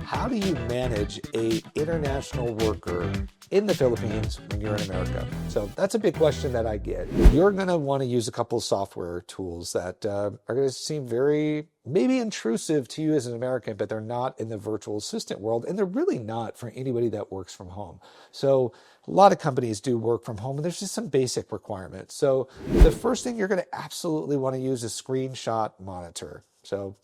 How do you manage a international worker in the Philippines when you're in America? So that's a big question that I get. You're going to want to use a couple of software tools that are going to seem very maybe intrusive to you as an American, but they're not in the virtual assistant world, and they're really not for anybody that works from home. So a lot of companies do work from home, and there's just some basic requirements. So the first thing you're going to absolutely want to use is Screenshot Monitor. So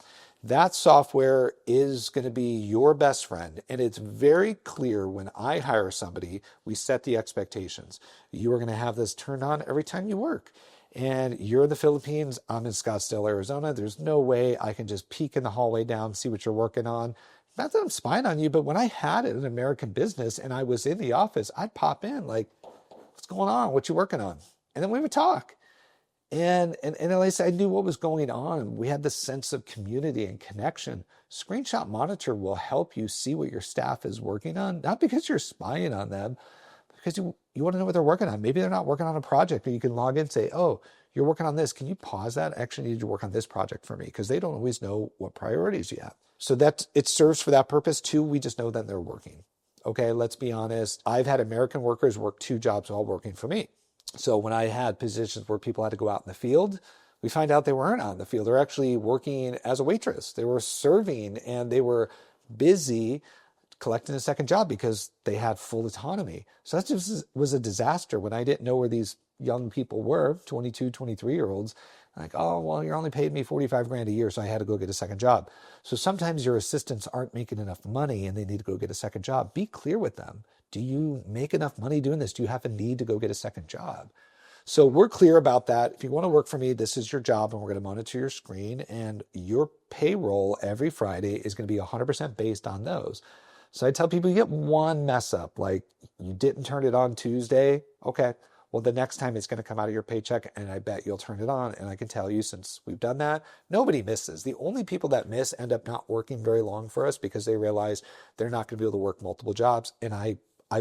that software is going to be your best friend, and it's very clear when I hire somebody, we set the expectations. You are going to have this turned on every time you work. And you're in the Philippines, I'm in Scottsdale, Arizona. There's no way I can just peek in the hallway down, see what you're working on. Not that I'm spying on you, but when I had an American business and I was in the office, I'd pop in like, what's going on? What you working on? And then we would talk. And at least I knew what was going on. We had this sense of community and connection. Screenshot Monitor will help you see what your staff is working on, not because you're spying on them, because you want to know what they're working on. Maybe they're not working on a project, but you can log in and say, oh, you're working on this. Can you pause that? I actually need you to work on this project for me, because they don't always know what priorities you have. So that it serves for that purpose too. We just know that they're working. Okay, let's be honest. I've had American workers work 2 jobs while working for me. So when I had positions where people had to go out in the field, we find out they weren't out in the field. They're actually working as a waitress. They were serving, and they were busy collecting a second job because they had full autonomy. So that just was a disaster when I didn't know where these young people were, 22, 23-year-olds. Like, oh, well, you're only paid me 45 grand a year, so I had to go get a second job. So sometimes your assistants aren't making enough money and they need to go get a second job. Be clear with them. Do you make enough money doing this? Do you have a need to go get a second job? So we're clear about that. If you want to work for me, this is your job, and we're going to monitor your screen, and your payroll every Friday is going to be 100% based on those. So I tell people, you get one mess up, like you didn't turn it on Tuesday. Okay, well, the next time it's going to come out of your paycheck, and I bet you'll turn it on. And I can tell you, since we've done that, nobody misses. The only people that miss end up not working very long for us because they realize they're not going to be able to work multiple jobs. And I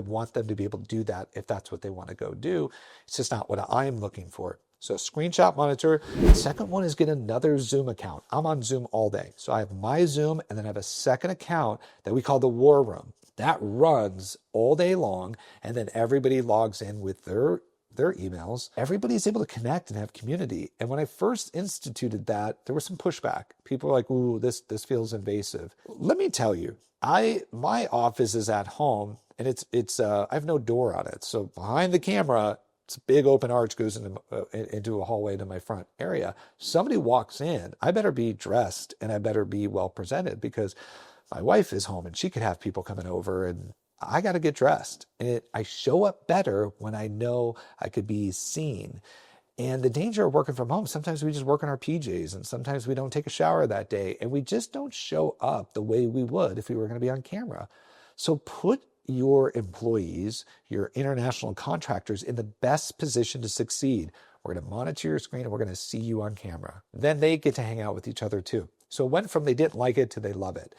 want them to be able to do that if that's what they want to go do. It's just not what I'm looking for. So Screenshot Monitor. The second one is get another Zoom account. I'm on Zoom all day. So I have my Zoom, and then I have a second account that we call the War Room. That runs all day long, and then everybody logs in with their emails. Everybody's able to connect and have community. And when I first instituted that, there was some pushback. People were like, ooh, this feels invasive. Let me tell you, my office is at home, and it's I have no door on it. So behind the camera, it's a big open arch goes into a hallway to my front area. Somebody walks in, I better be dressed and I better be well presented, because my wife is home and she could have people coming over, and I got to get dressed. And I show up better when I know I could be seen. And the danger of working from home, sometimes we just work in our PJs, and sometimes we don't take a shower that day, and we just don't show up the way we would if we were going to be on camera. So put your employees, your international contractors, in the best position to succeed. We're going to monitor your screen, and we're going to see you on camera. Then they get to hang out with each other too. So it went from they didn't like it to they love it.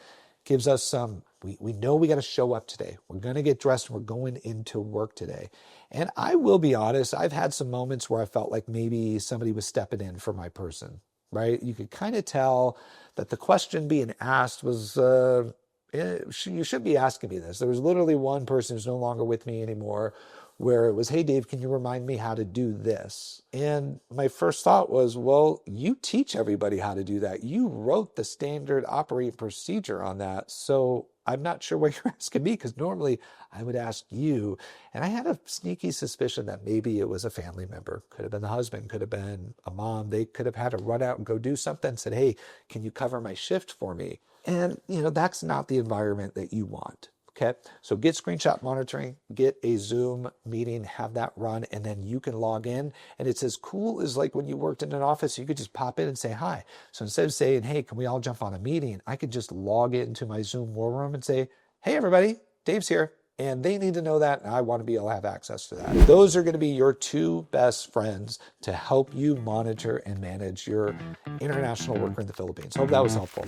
Gives us some, we know we got to show up today. We're going to get dressed, and we're going into work today. And I will be honest, I've had some moments where I felt like maybe somebody was stepping in for my person, right? You could kind of tell that the question being asked was, you should be asking me this. There was literally one person who's no longer with me anymore, where it was, hey, Dave, can you remind me how to do this? And my first thought was, well, you teach everybody how to do that. You wrote the standard operating procedure on that. So I'm not sure why you're asking me, because normally I would ask you. And I had a sneaky suspicion that maybe it was a family member. Could have been the husband, could have been a mom. They could have had to run out and go do something, said, hey, can you cover my shift for me? And, that's not the environment that you want. Okay, so get Screenshot Monitoring, get a Zoom meeting, have that run, and then you can log in. And it's as cool as like when you worked in an office, you could just pop in and say hi. So instead of saying, hey, can we all jump on a meeting? I could just log into my Zoom War Room and say, hey, everybody, Dave's here. And they need to know that, and I want to be able to have access to that. Those are going to be your 2 best friends to help you monitor and manage your international worker in the Philippines. Hope that was helpful.